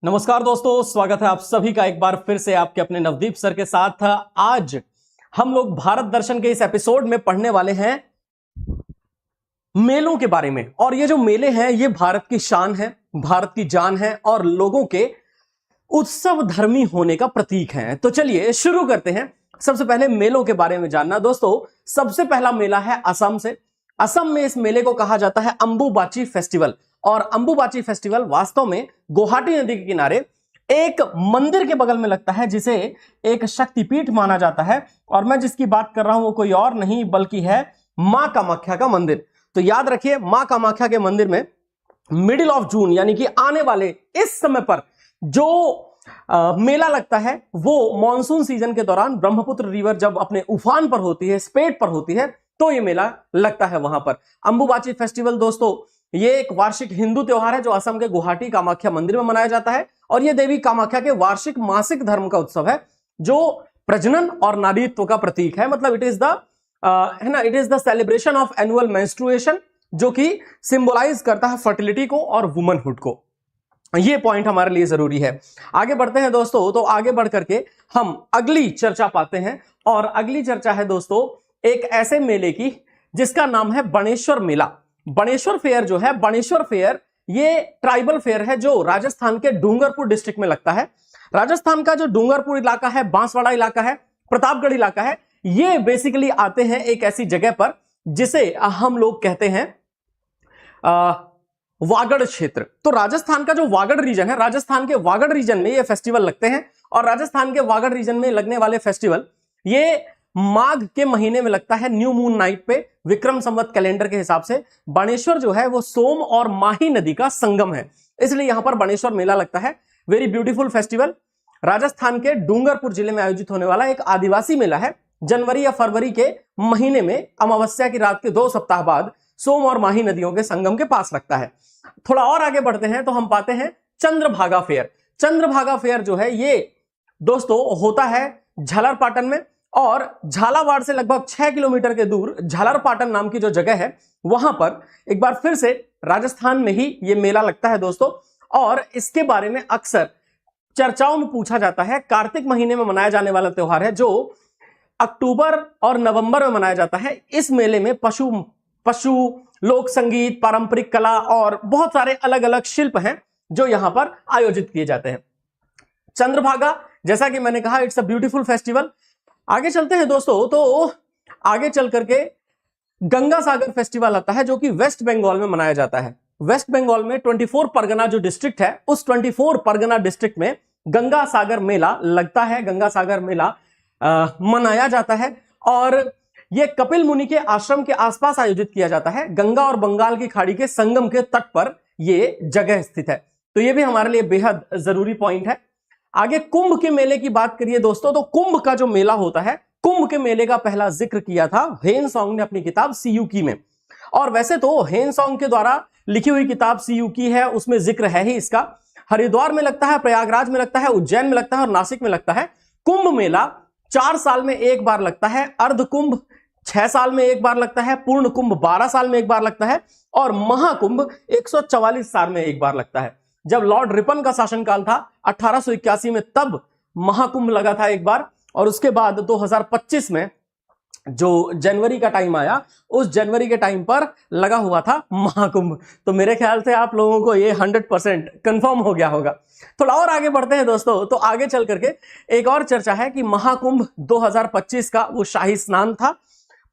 नमस्कार दोस्तों, स्वागत है आप सभी का एक बार फिर से आपके अपने नवदीप सर के साथ। आज हम लोग भारत दर्शन के इस एपिसोड में पढ़ने वाले हैं मेलों के बारे में। और ये जो मेले हैं ये भारत की शान है, भारत की जान है और लोगों के उत्सव धर्मी होने का प्रतीक है। तो चलिए शुरू करते हैं। सबसे पहले मेलों के बारे में जानना। दोस्तों, सबसे पहला मेला है असम से। असम में इस मेले को कहा जाता है अंबुबाची फेस्टिवल। और अंबुबाची फेस्टिवल वास्तव में गुवाहाटी नदी के किनारे एक मंदिर के बगल में लगता है जिसे एक शक्तिपीठ माना जाता है। और मैं जिसकी बात कर रहा हूं वो कोई और नहीं बल्कि है मां कामाख्या का मंदिर। तो याद रखिए, मां कामाख्या के मंदिर में मिडिल ऑफ जून यानी कि आने वाले इस समय पर जो मेला लगता है वो मॉनसून सीजन के दौरान ब्रह्मपुत्र रिवर जब अपने उफान पर होती है, स्पेट पर होती है, तो ये मेला लगता है वहां पर। अंबुबाची फेस्टिवल दोस्तों ये एक वार्षिक हिंदू त्योहार है जो असम के गुवाहाटी कामाख्या मंदिर में मनाया जाता है। और ये देवी कामाख्या के वार्षिक मासिक धर्म का उत्सव है जो प्रजनन और नारीत्व का प्रतीक है। मतलब it is the celebration of annual menstruation, जो कि सिंबलाइज करता है फर्टिलिटी को और वुमनहुड को। ये पॉइंट हमारे लिए जरूरी है। आगे बढ़ते हैं दोस्तों। तो आगे बढ़ करके हम अगली चर्चा पाते हैं। और अगली चर्चा है दोस्तों एक ऐसे मेले की जिसका नाम है बणेश्वर मेला। बणेश्वर फेयर जो है, बणेश्वर फेयर ये ट्राइबल फेयर है जो राजस्थान के डूंगरपुर डिस्ट्रिक्ट में लगता है। राजस्थान का जो डूंगरपुर इलाका है, बांसवाड़ा इलाका है, प्रतापगढ़ इलाका है, ये बेसिकली आते हैं एक ऐसी जगह पर जिसे हम लोग कहते हैं वागड़ क्षेत्र। तो राजस्थान का जो वागड़ रीजन है, राजस्थान के वागड़ रीजन में ये फेस्टिवल लगते हैं। और राजस्थान के वागड़ रीजन में लगने वाले फेस्टिवल ये माघ के महीने में लगता है, न्यू मून नाइट पे, विक्रम संवत कैलेंडर के हिसाब से। बाणेश्वर जो है वो सोम और माही नदी का संगम है, इसलिए यहां पर बाणेश्वर मेला लगता है। Very beautiful festival. राजस्थान के डूंगरपुर जिले में आयोजित होने वाला एक आदिवासी मेला है। जनवरी या फरवरी के महीने में अमावस्या की रात के 2 सप्ताह बाद सोम और माही नदियों के संगम के पास लगता है। थोड़ा और आगे बढ़ते हैं तो हम पाते हैं चंद्रभागा फेयर। चंद्रभागा फेयर जो है ये दोस्तों होता है झालरपाटन में। और झालावाड़ से लगभग 6 किलोमीटर के दूर झालरपाटन नाम की जो जगह है वहां पर एक बार फिर से राजस्थान में ही ये मेला लगता है दोस्तों। और इसके बारे में अक्सर चर्चाओं में पूछा जाता है। कार्तिक महीने में मनाया जाने वाला त्योहार है जो अक्टूबर और नवंबर में मनाया जाता है। इस मेले में पशु लोक संगीत, पारंपरिक कला और बहुत सारे अलग अलग शिल्प हैं जो यहां पर आयोजित किए जाते हैं। चंद्रभागा, जैसा कि मैंने कहा, इट्स अ ब्यूटीफुल फेस्टिवल। आगे चलते हैं दोस्तों। तो आगे चल करके गंगा सागर फेस्टिवल आता है जो कि वेस्ट बंगाल में मनाया जाता है। वेस्ट बंगाल में 24 परगना जो डिस्ट्रिक्ट है, उस 24 परगना डिस्ट्रिक्ट में गंगा सागर मेला लगता है। गंगा सागर मेला मनाया जाता है और यह कपिल मुनि के आश्रम के आसपास आयोजित किया जाता है। गंगा और बंगाल की खाड़ी के संगम के तट पर यह जगह स्थित है। तो यह भी हमारे लिए बेहद जरूरी पॉइंट है। आगे कुंभ के मेले की बात करिए दोस्तों। तो कुंभ का जो मेला होता है, कुंभ के मेले का पहला जिक्र किया था हेन सॉन्ग ने अपनी किताब सीयूकी में। और वैसे तो हेन सॉन्ग के द्वारा लिखी हुई किताब सीयूकी है, उसमें जिक्र है ही इसका। हरिद्वार में लगता है, प्रयागराज में लगता है, उज्जैन में लगता है और नासिक में लगता है। कुंभ मेला 4 साल में एक बार लगता है। अर्ध कुंभ 6 साल में एक बार लगता है। पूर्ण कुंभ 12 साल में एक बार लगता है। और महाकुंभ 144 साल में एक बार लगता है। जब लॉर्ड रिपन का शासनकाल था 1881 में, तब महाकुंभ लगा था एक बार। और उसके बाद 2025 में जो जनवरी का टाइम आया, उस जनवरी के टाइम पर लगा हुआ था महाकुंभ। तो मेरे ख्याल से आप लोगों को ये 100% कंफर्म हो गया होगा। थोड़ा और आगे बढ़ते हैं दोस्तों। तो आगे चल करके एक और चर्चा है कि महाकुंभ 2025 का वो शाही स्नान था।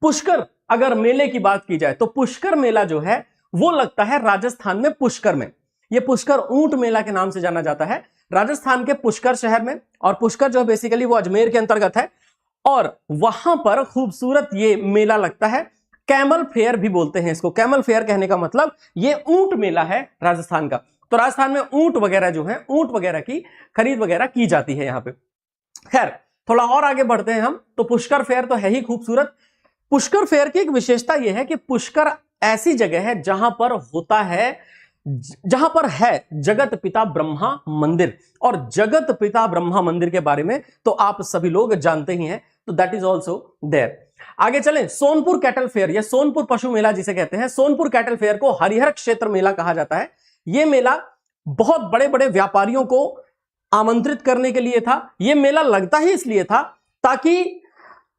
पुष्कर, अगर मेले की बात की जाए तो पुष्कर मेला जो है वो लगता है राजस्थान में पुष्कर में। ये पुष्कर ऊंट मेला के नाम से जाना जाता है, राजस्थान के पुष्कर शहर में। और पुष्कर जो बेसिकली वो अजमेर के अंतर्गत है। और वहां पर खूबसूरत ये मेला लगता है। कैमल फेयर भी बोलते हैं इसको। कैमल फेयर कहने का मतलब ये ऊंट मेला है राजस्थान का। तो राजस्थान में ऊंट वगैरह जो है, ऊंट वगैरह की खरीद वगैरह की जाती है यहां पे। खैर, थोड़ा और आगे बढ़ते हैं हम। तो पुष्कर फेयर तो है ही खूबसूरत। पुष्कर फेयर की एक विशेषता यह है कि पुष्कर ऐसी जगह है जहां पर है जगत पिता ब्रह्मा मंदिर। और जगत पिता ब्रह्मा मंदिर के बारे में तो आप सभी लोग जानते ही हैं। तो दैट इज ऑल्सो देयर। आगे चलें, सोनपुर कैटल फेयर या सोनपुर पशु मेला जिसे कहते हैं, सोनपुर कैटल फेयर को हरिहर क्षेत्र मेला कहा जाता है। यह मेला बहुत बड़े बड़े व्यापारियों को आमंत्रित करने के लिए था। यह मेला लगता ही इसलिए था ताकि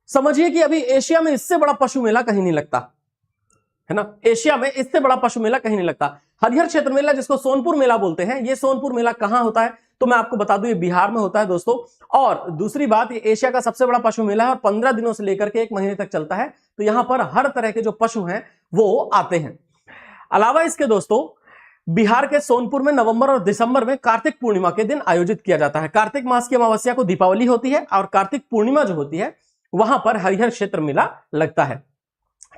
समझिए कि अभी एशिया में इससे बड़ा पशु मेला कहीं नहीं लगता है ना, एशिया में इससे बड़ा पशु मेला कहीं नहीं लगता। हरिहर क्षेत्र मेला जिसको सोनपुर मेला बोलते हैं, ये सोनपुर मेला कहां होता है तो मैं आपको बता दूं ये बिहार में होता है दोस्तों। और दूसरी बात, ये एशिया का सबसे बड़ा पशु मेला है और 15 दिनों से लेकर के 1 महीने तक चलता है। तो यहां पर हर तरह के जो पशु हैं वो आते हैं। अलावा इसके दोस्तों बिहार के सोनपुर में नवंबर और दिसंबर में कार्तिक पूर्णिमा के दिन आयोजित किया जाता है। कार्तिक मास की अमावस्या को दीपावली होती है और कार्तिक पूर्णिमा जो होती है वहां पर हरिहर क्षेत्र मेला लगता है।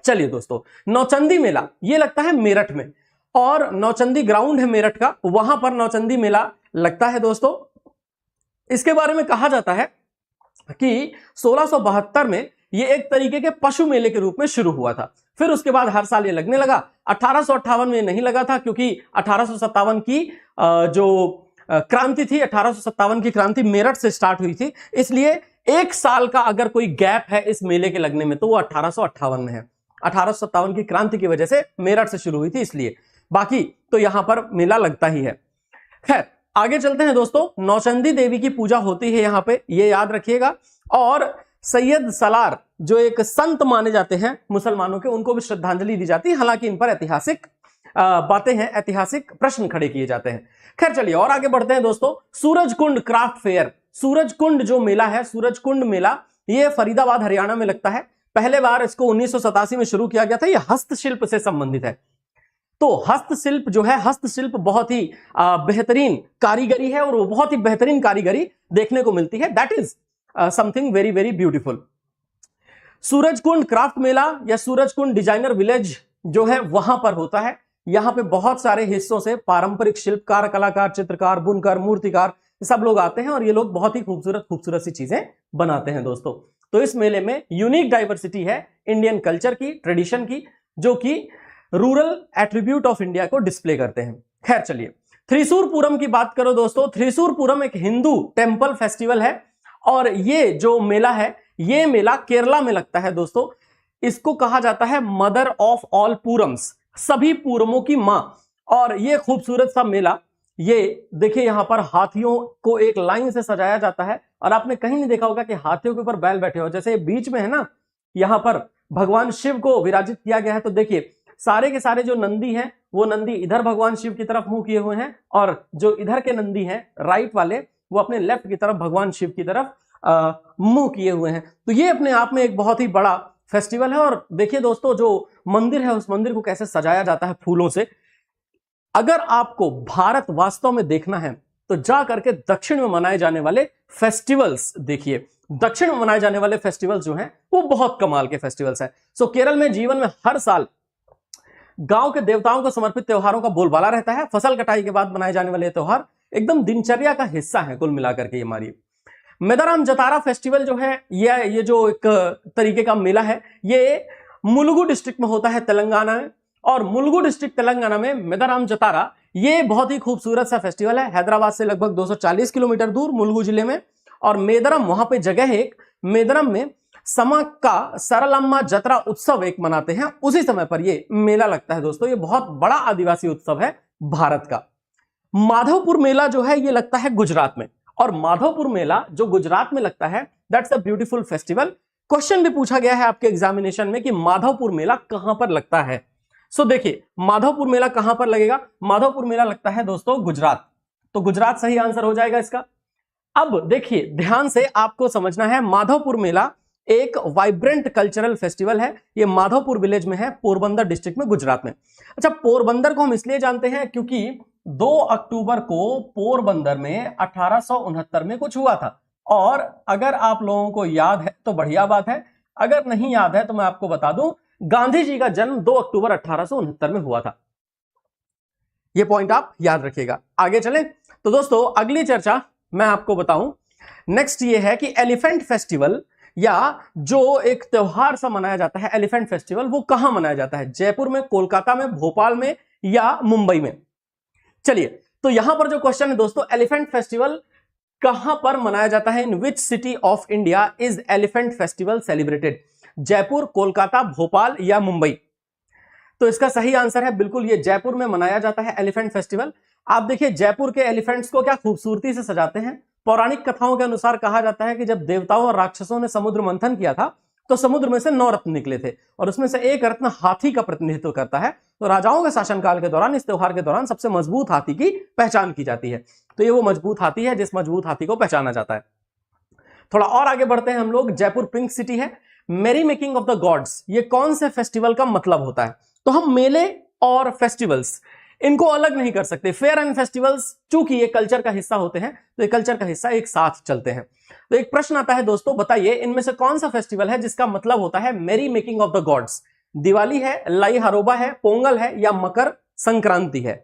चलिए दोस्तों, नौचंदी मेला ये लगता है मेरठ में, और नौचंदी ग्राउंड है मेरठ का, वहां पर नौचंदी मेला लगता है दोस्तों। इसके बारे में कहा जाता है कि 1672 में ये एक तरीके के पशु मेले के रूप में शुरू हुआ था, फिर उसके बाद हर साल ये लगने लगा। 1858 में नहीं लगा था क्योंकि 1857 की जो क्रांति थी, 1857 की क्रांति मेरठ से स्टार्ट हुई थी, इसलिए 1 साल का अगर कोई गैप है इस मेले के लगने में तो वो 1858 में है। 1857 की क्रांति की वजह से मेरठ से शुरू हुई थी इसलिए, बाकी तो यहां पर मेला लगता ही है। खैर आगे चलते हैं दोस्तों। नौचंदी देवी की पूजा होती है यहां पे, ये याद रखिएगा। और सैयद सलार जो एक संत माने जाते हैं मुसलमानों के, उनको भी श्रद्धांजलि दी जाती है। हालांकि इन पर ऐतिहासिक बातें हैं, ऐतिहासिक प्रश्न खड़े किए जाते हैं। खैर चलिए और आगे बढ़ते हैं दोस्तों। सूरजकुंड क्राफ्ट फेयर, सूरजकुंड जो मेला है, सूरजकुंड मेला, ये फरीदाबाद हरियाणा में लगता है। पहले बार इसको 1987 में शुरू किया गया था। यह हस्तशिल्प से संबंधित है। तो हस्तशिल्प जो है, हस्तशिल्प बहुत ही बेहतरीन कारीगरी है और वो बहुत ही बेहतरीन कारीगरी देखने को मिलती है। That is something very very beautiful. Surajkund craft mela या सूरजकुंड डिजाइनर विलेज जो है वहां पर होता है। यहां पे बहुत सारे हिस्सों से पारंपरिक शिल्पकार, कलाकार, चित्रकार, बुनकर, मूर्तिकार सब लोग आते हैं और ये लोग बहुत ही खूबसूरत खूबसूरत सी चीजें बनाते हैं दोस्तों। तो इस मेले में यूनिक डाइवर्सिटी है इंडियन कल्चर की, ट्रेडिशन की, जो कि रूरल एट्रीब्यूट ऑफ इंडिया को डिस्प्ले करते हैं। खैर चलिए, थ्रिसूरपुरम की बात करो दोस्तों। थ्रिसूरपुरम एक हिंदू टेंपल फेस्टिवल है और ये जो मेला है, ये मेला केरला में लगता है दोस्तों। इसको कहा जाता है मदर ऑफ ऑल पूरम्स, सभी पूरमों की मां। और ये खूबसूरत सा मेला, ये देखिए यहां पर हाथियों को एक लाइन से सजाया जाता है और आपने कहीं नहीं देखा होगा कि हाथियों के ऊपर बैल बैठे हो, जैसे बीच में है ना, यहां पर भगवान शिव को विराजित किया गया है। तो देखिए सारे के सारे जो नंदी हैं वो नंदी इधर भगवान शिव की तरफ मुंह किए हुए हैं और जो इधर के नंदी हैं राइट वाले वो अपने लेफ्ट की तरफ भगवान शिव की तरफ मुंह किए हुए हैं। तो ये अपने आप में एक बहुत ही बड़ा फेस्टिवल है। और देखिए दोस्तों, जो मंदिर है उस मंदिर को कैसे सजाया जाता है फूलों से। अगर आपको भारत वास्तव में देखना है तो जा करके दक्षिण में मनाए जाने वाले फेस्टिवल्स देखिए। दक्षिण में मनाए जाने वाले फेस्टिवल्स जो हैं वो बहुत कमाल के फेस्टिवल्स हैं। सो केरल में जीवन में हर साल गांव के देवताओं को समर्पित त्योहारों का बोलबाला रहता है। फसल कटाई के बाद मनाए जाने वाले त्योहार एकदम दिनचर्या का हिस्सा है कुल मिलाकर के। हमारी मेदाराम जतारा फेस्टिवल जो है, ये जो एक तरीके का मेला है, ये मुलुगु डिस्ट्रिक्ट में होता है तेलंगाना में। और मुलुगु डिस्ट्रिक्ट तेलंगाना में मेदाराम जतारा ये बहुत ही खूबसूरत सा फेस्टिवल है। हैदराबाद से लगभग 240 किलोमीटर दूर मुलुगु जिले में। और मेदरम वहां पे जगह है एक, मेदरम में समा का सरलम्मा जतरा उत्सव एक मनाते हैं, उसी समय पर ये मेला लगता है दोस्तों। ये बहुत बड़ा आदिवासी उत्सव है भारत का। माधवपुर मेला जो है ये लगता है गुजरात में, और माधवपुर मेला जो गुजरात में लगता है that's a beautiful festival. Question भी पूछा गया है आपके एग्जामिनेशन में कि माधवपुर मेला कहां पर लगता है। सो देखिए माधवपुर मेला कहां पर लगेगा। माधवपुर मेला लगता है दोस्तों गुजरात, तो गुजरात सही आंसर हो जाएगा इसका। अब देखिए ध्यान से आपको समझना है, माधवपुर मेला एक वाइब्रेंट कल्चरल फेस्टिवल है। ये माधवपुर विलेज में है, पोरबंदर डिस्ट्रिक्ट में, गुजरात में। अच्छा, पोरबंदर को हम इसलिए जानते हैं क्योंकि 2 अक्टूबर को पोरबंदर में 1869 में कुछ हुआ था। और अगर आप लोगों को याद है तो बढ़िया बात है, अगर नहीं याद है तो मैं आपको बता दूं, गांधी जी का जन्म 2 अक्टूबर 1869 में हुआ था। यह पॉइंट आप याद रखिएगा। आगे चलें तो दोस्तों अगली चर्चा मैं आपको बताऊं, नेक्स्ट ये है कि एलिफेंट फेस्टिवल या जो एक त्योहार सा मनाया जाता है एलिफेंट फेस्टिवल, वो कहां मनाया जाता है, जयपुर में, कोलकाता में, भोपाल में या मुंबई में। चलिए तो यहां पर जो क्वेश्चन है दोस्तों, एलिफेंट फेस्टिवल कहां पर मनाया जाता है, in which city of India is elephant festival celebrated, Jaipur, Kolkata, Bhopal या मुंबई। तो इसका सही आंसर है बिल्कुल ये जयपुर में मनाया जाता है एलिफेंट फेस्टिवल। आप देखिए जयपुर के एलिफेंट्स को क्या खूबसूरती से सजाते हैं। पौराणिक कथाओं के अनुसार कहा जाता है कि जब देवताओं और राक्षसों ने समुद्र मंथन किया था तो समुद्र में से 9 रत्न निकले थे और उसमें से एक रत्न हाथी का प्रतिनिधित्व करता है। तो राजाओं के शासनकाल के दौरान इस त्योहार के दौरान सबसे मजबूत हाथी की पहचान की जाती है। तो ये वो मजबूत हाथी है जिस मजबूत हाथी को पहचाना जाता है। थोड़ा और आगे बढ़ते हैं हम लोग। जयपुर पिंक सिटी है। मेरी मेकिंग ऑफ द गॉड्स, ये कौन से फेस्टिवल का मतलब होता है? तो हम मेले और फेस्टिवल्स इनको अलग नहीं कर सकते। फेयर एंड फेस्टिवल्स चूंकि ये कल्चर का हिस्सा होते हैं तो ये कल्चर का हिस्सा एक साथ चलते हैं। तो एक प्रश्न आता है दोस्तों, बताइए इनमें से कौन सा फेस्टिवल है जिसका मतलब होता है मेरी making of the gods? Diwali है, लाई हरोबा है, पोंगल है या मकर संक्रांति है?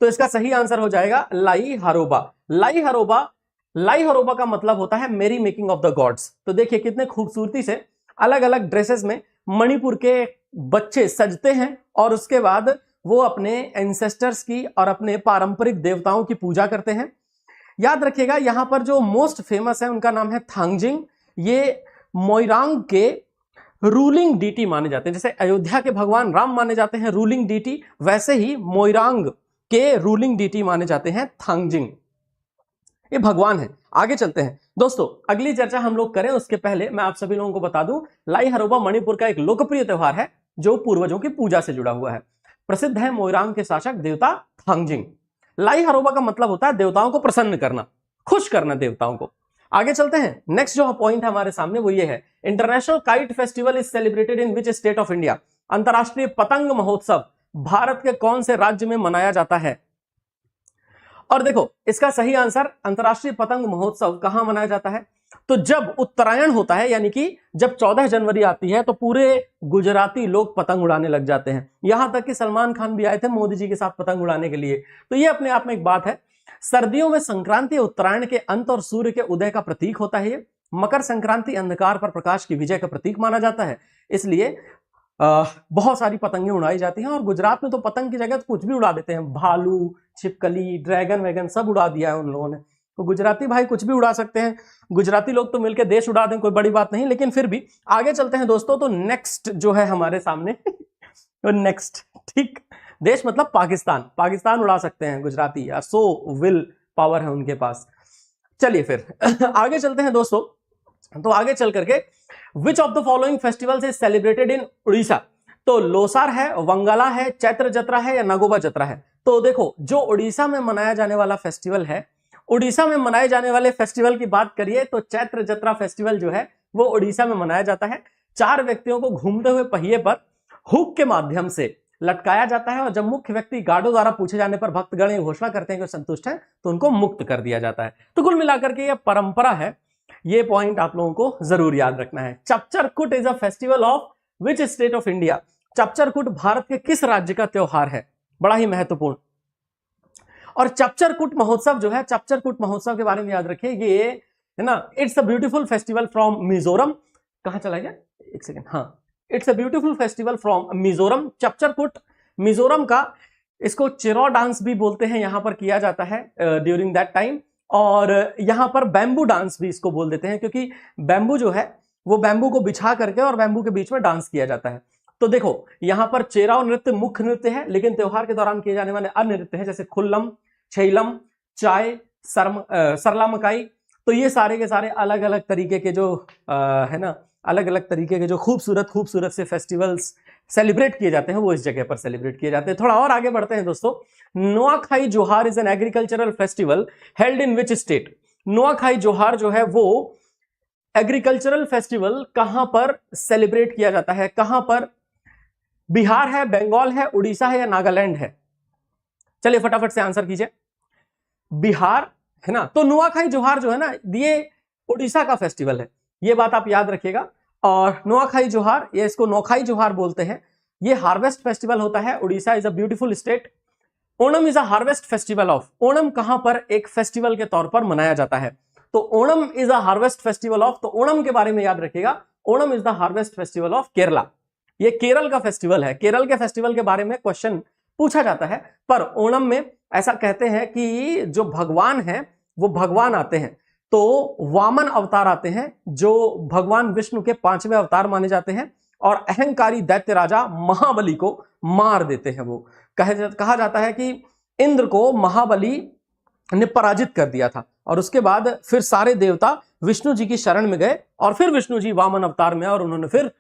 तो इसका सही आंसर हो जाएगा लाई हरोबा। लाई हरोबा का मतलब होता है मेरी मेकिंग ऑफ द गॉड्स। तो देखिए कितने खूबसूरती से अलग अलग ड्रेसेस में मणिपुर के बच्चे सजते हैं और उसके बाद वो अपने एंसेस्टर्स की और अपने पारंपरिक देवताओं की पूजा करते हैं। याद रखिएगा यहां पर जो मोस्ट फेमस है उनका नाम है थांगजिंग। ये मोइरांग के रूलिंग डीटी माने जाते हैं। जैसे अयोध्या के भगवान राम माने जाते हैं रूलिंग डीटी, वैसे ही मोइरांग के रूलिंग डीटी माने जाते हैं थांगजिंग। ये भगवान है। आगे चलते हैं दोस्तों, अगली चर्चा हम लोग करें उसके पहले मैं आप सभी लोगों को बता दूं, लाई हरोबा मणिपुर का एक लोकप्रिय त्योहार है जो पूर्वजों की पूजा से जुड़ा हुआ है। प्रसिद्ध है मोइरांग के शासक देवता थांगजिंग। लाई हरोबा का मतलब होता है देवताओं को प्रसन्न करना, खुश करना देवताओं को। आगे चलते हैं। नेक्स्ट जो पॉइंट है हमारे सामने वो ये है, international kite festival is celebrated in which state of India? अंतरराष्ट्रीय पतंग महोत्सव भारत के कौन से राज्य में मनाया जाता है? और देखो इसका सही आंसर, अंतरराष्ट्रीय पतंग महोत्सव कहां मनाया जाता है? तो जब उत्तरायण होता है, यानी कि जब 14 जनवरी आती है तो पूरे गुजराती लोग पतंग उड़ाने लग जाते हैं। यहां तक कि सलमान खान भी आए थे मोदी जी के साथ पतंग उड़ाने के लिए। तो ये अपने आप में एक बात है। सर्दियों में संक्रांति उत्तरायण के अंत और सूर्य के उदय का प्रतीक होता है। ये मकर संक्रांति अंधकार पर प्रकाश की विजय का प्रतीक माना जाता है, इसलिए बहुत सारी पतंगें उड़ाई जाती हैं। और गुजरात में तो पतंग की जगह तो कुछ भी उड़ा देते हैं, भालू, छिपकली, ड्रैगन वैगन सब उड़ा दिया है उन लोगों ने। तो गुजराती भाई कुछ भी उड़ा सकते हैं, गुजराती लोग तो मिलकर देश उड़ा दें, कोई बड़ी बात नहीं। लेकिन फिर भी आगे चलते हैं दोस्तों। तो नेक्स्ट जो है हमारे सामने तो नेक्स्ट, ठीक, देश मतलब पाकिस्तान उड़ा सकते हैं गुजराती, या सो विल पावर है उनके पास। चलिए फिर आगे चलते हैं दोस्तों। तो आगे चल करके विच of the following festivals is celebrated in Orissa? तो लोसार है, वंगला है, चैत्र जत्रा है या नगोबा जत्रा है? तो देखो जो उड़ीसा में मनाया जाने वाला फेस्टिवल है, उड़ीसा में मनाए जाने वाले फेस्टिवल की बात करिए तो चैत्र जत्रा फेस्टिवल जो है वो उड़ीसा में मनाया जाता है। 4 व्यक्तियों को घूमते हुए पहिए पर हुक के माध्यम से लटकाया जाता है और जब मुख्य व्यक्ति गार्डों द्वारा पूछे जाने पर भक्तगण ये घोषणा करते हैं कि संतुष्ट हैं तो उनको मुक्त कर दिया जाता है। तो कुल मिलाकर के यह परंपरा है, ये पॉइंट आप लोगों को जरूर याद रखना है। Chapchar Kut is a festival of which state of India? Chapchar Kut Bharat के किस राज्य का त्योहार है? बड़ा ही महत्वपूर्ण। और चपचरकुट महोत्सव जो है, चपचरकुट महोत्सव के बारे में याद रखिए, ये है ना, it's a beautiful festival from Mizoram. कहां चला गया, एक सेकेंड, हाँ, it's a beautiful festival from Mizoram. Chapchar Kut Mizoram का, इसको चिरो डांस भी बोलते हैं, यहां पर किया जाता है ड्यूरिंग दैट टाइम। और यहां पर बैम्बू डांस भी इसको बोल देते हैं, क्योंकि बैम्बू जो है वो बैम्बू को बिछा करके और बैम्बू के बीच में डांस किया जाता है। तो देखो यहां पर चेराव नृत्य मुख्य नृत्य है, लेकिन त्योहार के दौरान किए जाने वाले अन्य नृत्य हैं जैसे खुल्लम, छैलम, चाय, सरला मकाई। तो ये सारे के सारे अलग अलग तरीके के जो है ना, अलग अलग तरीके के जो खूबसूरत से फेस्टिवल्स सेलिब्रेट किए जाते हैं वो इस जगह पर सेलिब्रेट किए जाते हैं। थोड़ा और आगे बढ़ते हैं दोस्तों। नुआखाई जोहार is an agricultural festival held in which state? Nuakhai जोहार जो है वो एग्रीकल्चरल फेस्टिवल कहां पर सेलिब्रेट किया जाता है? कहां पर? बिहार है, बंगाल है, उड़ीसा है या नागालैंड है? चलिए फटाफट से आंसर कीजिए। बिहार है ना। तो नुआखाई जोहार जो है ना, ये उड़ीसा का फेस्टिवल है, ये बात आप याद रखिएगा। और नुआखाई जोहार, ये इसको नौखाई जोहार बोलते हैं, ये हार्वेस्ट फेस्टिवल होता है। Orissa is a beautiful state. Onam is a harvest festival of? Onam कहां पर एक फेस्टिवल के तौर पर मनाया जाता है? तो Onam is a harvest festival of, तो ओणम के बारे में याद रखिएगा, Onam is the harvest festival of Kerala. ये केरल का फेस्टिवल है। केरल के फेस्टिवल के बारे में क्वेश्चन पूछा जाता है, पर ओणम में ऐसा कहते हैं कि जो भगवान है वो भगवान आते हैं, तो वामन अवतार आते हैं जो भगवान विष्णु के 5वें अवतार माने जाते हैं, और अहंकारी दैत्य राजा महाबली को मार देते हैं। वो कहा जाता है कि इंद्र को महाबली ने पराजित कर दिया था, और उसके बाद फिर सारे देवता विष्णु जी की शरण में गए, और फिर विष्णु जी वामन अवतार में, और उन्होंने फिर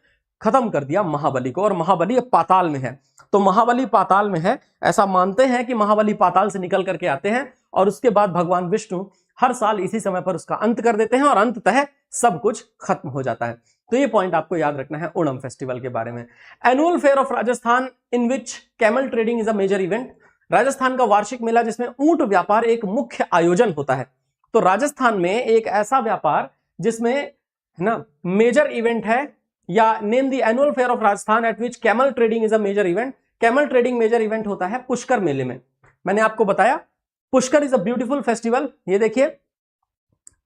खत्म कर दिया महाबली को, और महाबली अब पाताल में है। तो महाबली पाताल में है, ऐसा मानते हैं कि महाबली पाताल से निकल करके आते हैं, और उसके बाद भगवान विष्णु हर साल इसी समय पर उसका अंत कर देते हैं, और अंततः सब कुछ खत्म हो जाता है। तो ये पॉइंट आपको याद रखना है ओणम फेस्टिवल के बारे में। Annual fair of Rajasthan in which camel trading is a major event. Rajasthan का वार्षिक मेला जिसमें ऊंट व्यापार एक मुख्य आयोजन होता है। तो राजस्थान में एक ऐसा व्यापार जिसमें है ना मेजर इवेंट है, या name the annual fair of Rajasthan at which camel trading is a major event. Camel trading major event होता है पुष्कर मेले में। मैंने आपको बताया Pushkar is a beautiful festival. ये देखिए,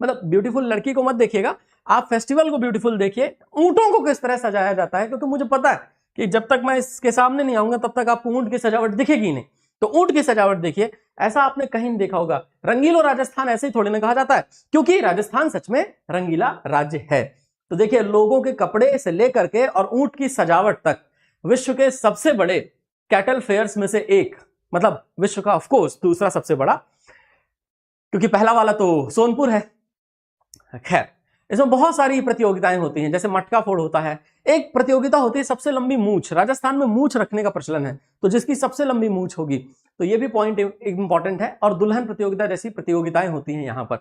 मतलब ब्यूटीफुल लड़की को मत देखिएगा, आप फेस्टिवल को ब्यूटीफुल देखिए। ऊंटों को किस तरह सजाया जाता है, क्योंकि मुझे पता है कि जब तक मैं इसके सामने नहीं आऊंगा तब तक आपको ऊंट की सजावट दिखेगी नहीं। तो ऊंट की सजावट देखिए, ऐसा आपने कहीं नहीं देखा होगा। रंगीलो राजस्थान ऐसे ही थोड़ी ना कहा जाता है, क्योंकि राजस्थान सच में रंगीला राज्य है। तो देखिए, लोगों के कपड़े से लेकर के और ऊंट की सजावट तक विश्व के सबसे बड़े कैटल फेयर्स में से एक, मतलब विश्व का ऑफकोर्स दूसरा सबसे बड़ा, क्योंकि पहला वाला तो सोनपुर है। खैर, इसमें बहुत सारी प्रतियोगिताएं होती हैं, जैसे मटका फोड़ होता है। एक प्रतियोगिता होती है सबसे लंबी मूंछ। राजस्थान में मूंछ रखने का प्रचलन है, तो जिसकी सबसे लंबी मूंछ होगी, तो ये भी पॉइंट इंपॉर्टेंट है। और दुल्हन प्रतियोगिता जैसी प्रतियोगिताएं होती हैं यहां पर।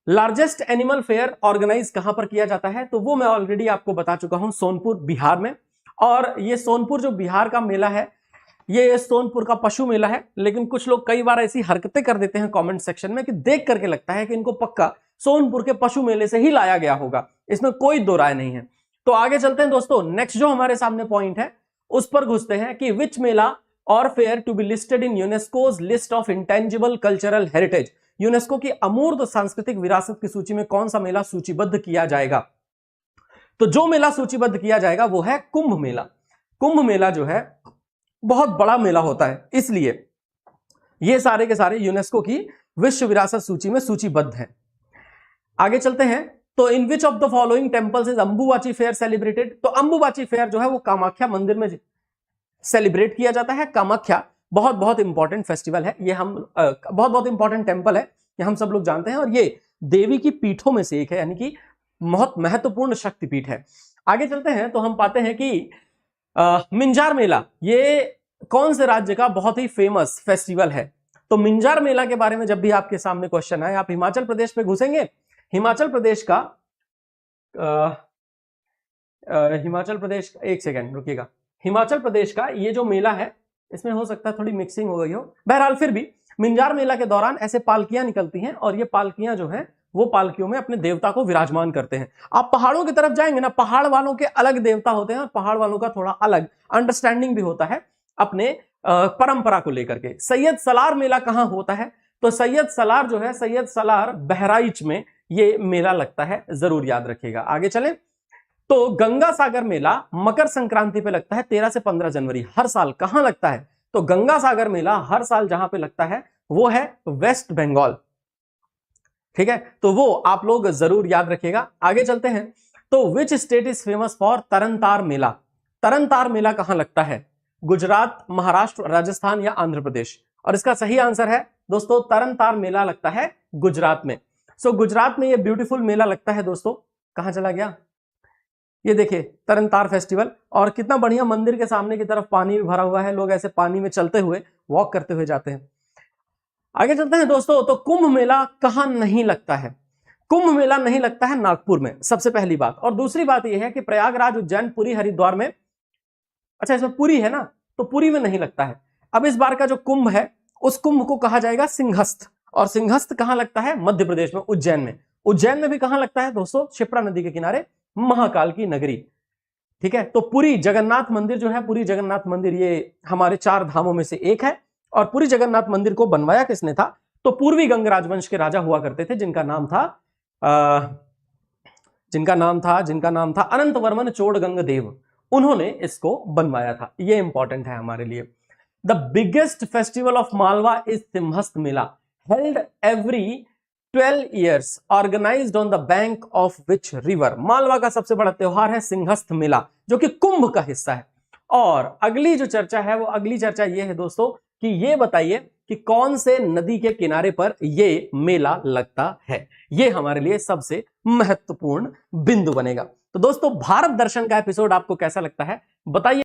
लार्जेस्ट एनिमल फेयर ऑर्गेनाइज कहां पर किया जाता है, तो वो मैं ऑलरेडी आपको बता चुका हूं, सोनपुर बिहार में। और ये सोनपुर जो बिहार का मेला है, ये सोनपुर का पशु मेला है। लेकिन कुछ लोग कई बार ऐसी हरकतें कर देते हैं कमेंट सेक्शन में कि देख करके लगता है कि इनको पक्का सोनपुर के पशु मेले से ही लाया गया होगा। इसमें कोई दो राय नहीं है। तो आगे चलते हैं दोस्तों, नेक्स्ट जो हमारे सामने पॉइंट है उस पर घुसते हैं कि विच मेला और fair to be listed in UNESCO's list of intangible cultural heritage. UNESCO की अमूर्त सांस्कृतिक विरासत की सूची में कौन सा मेला सूचीबद्ध किया जाएगा। तो जो मेला सूचीबद्ध किया जाएगा वो है कुंभ मेला। कुंभ मेला जो है बहुत बड़ा मेला होता है, इसलिए ये सारे के सारे यूनेस्को की विश्व विरासत सूची में सूचीबद्ध हैं। आगे चलते हैं, तो in which of the following temples is Ambubachi fair celebrated. तो अंबुबाची फेयर जो है वो कामाख्या मंदिर में सेलिब्रेट किया जाता है। कामाख्या बहुत बहुत इंपॉर्टेंट फेस्टिवल है, ये हम बहुत बहुत इंपॉर्टेंट टेंपल है, ये हम सब लोग जानते हैं, और ये देवी की पीठों में से एक है, यानी कि बहुत महत्वपूर्ण शक्तिपीठ है। आगे चलते हैं तो हम पाते हैं कि मिंजार मेला ये कौन से राज्य का बहुत ही फेमस फेस्टिवल है। तो मिंजार मेला के बारे में जब भी आपके सामने क्वेश्चन आए, आप हिमाचल प्रदेश पे घुसेंगे। हिमाचल प्रदेश का हिमाचल प्रदेश, एक सेकेंड रुकिएगा, हिमाचल प्रदेश का ये जो मेला है, इसमें हो सकता है थोड़ी मिक्सिंग हो गई हो, बहरहाल फिर भी मिंजार मेला के दौरान ऐसे पालकियां निकलती हैं, और ये पालकियां जो हैं वो पालकियों में अपने देवता को विराजमान करते हैं। आप पहाड़ों की तरफ जाएंगे ना, पहाड़ वालों के अलग देवता होते हैं, और पहाड़ वालों का थोड़ा अलग अंडरस्टैंडिंग भी होता है अपने परंपरा को लेकर के। सैयद सलार मेला कहां होता है, तो सैयद सलार जो है, सैयद सलार बहराइच में ये मेला लगता है, जरूर याद रखिएगा। आगे चले तो गंगा सागर मेला मकर संक्रांति पे लगता है 13 से 15 जनवरी हर साल। कहां लगता है, तो गंगा सागर मेला हर साल जहां पे लगता है वो है वेस्ट बंगाल। ठीक है, तो वो आप लोग जरूर याद रखिएगा। आगे चलते हैं, तो which state is famous for Tarn Taran mela. Tarn Taran mela कहां लगता है, गुजरात, महाराष्ट्र, राजस्थान या आंध्र प्रदेश। और इसका सही आंसर है दोस्तों, तरनतार मेला लगता है गुजरात में। सो गुजरात में ये ब्यूटीफुल मेला लगता है दोस्तों। कहां चला गया, ये देखिए तरनतार फेस्टिवल, और कितना बढ़िया मंदिर के सामने की तरफ पानी भी भरा हुआ है, लोग ऐसे पानी में चलते हुए वॉक करते हुए जाते हैं। आगे चलते हैं दोस्तों, तो कुंभ मेला कहां नहीं लगता है। कुंभ मेला नहीं लगता है नागपुर में, सबसे पहली बात। और दूसरी बात यह है कि प्रयागराज, उज्जैन, पुरी, हरिद्वार में, अच्छा इसमें पुरी है ना, तो पुरी में नहीं लगता है। अब इस बार का जो कुंभ है उस कुंभ को कहा जाएगा सिंहस्थ, और सिंहस्थ कहां लगता है, मध्य प्रदेश में, उज्जैन में। उज्जैन में भी कहां लगता है दोस्तों, शिप्रा नदी के किनारे, महाकाल की नगरी। ठीक है, तो पुरी जगन्नाथ मंदिर जो है, पुरी जगन्नाथ मंदिर ये हमारे 4 धामों में से एक है। और पुरी जगन्नाथ मंदिर को बनवाया किसने था, तो पूर्वी गंग राजवंश के राजा हुआ करते थे, जिनका नाम था अनंत वर्मन चोड़गंग देव। उन्होंने इसको बनवाया था, ये इंपॉर्टेंट है हमारे लिए। The biggest festival of Malwa is Simhastha mela, held every 12 years, organised on the bank of which river. Malwa का सबसे बड़ा त्योहार है सिंहस्थ मेला, जो कि कुंभ का हिस्सा है। और अगली जो चर्चा है वो अगली चर्चा ये है दोस्तों कि ये बताइए कि कौन से नदी के किनारे पर ये मेला लगता है। ये हमारे लिए सबसे महत्वपूर्ण बिंदु बनेगा। तो दोस्तों, भारत दर्शन का एपिसोड आपको कैसा लगता है बताइए।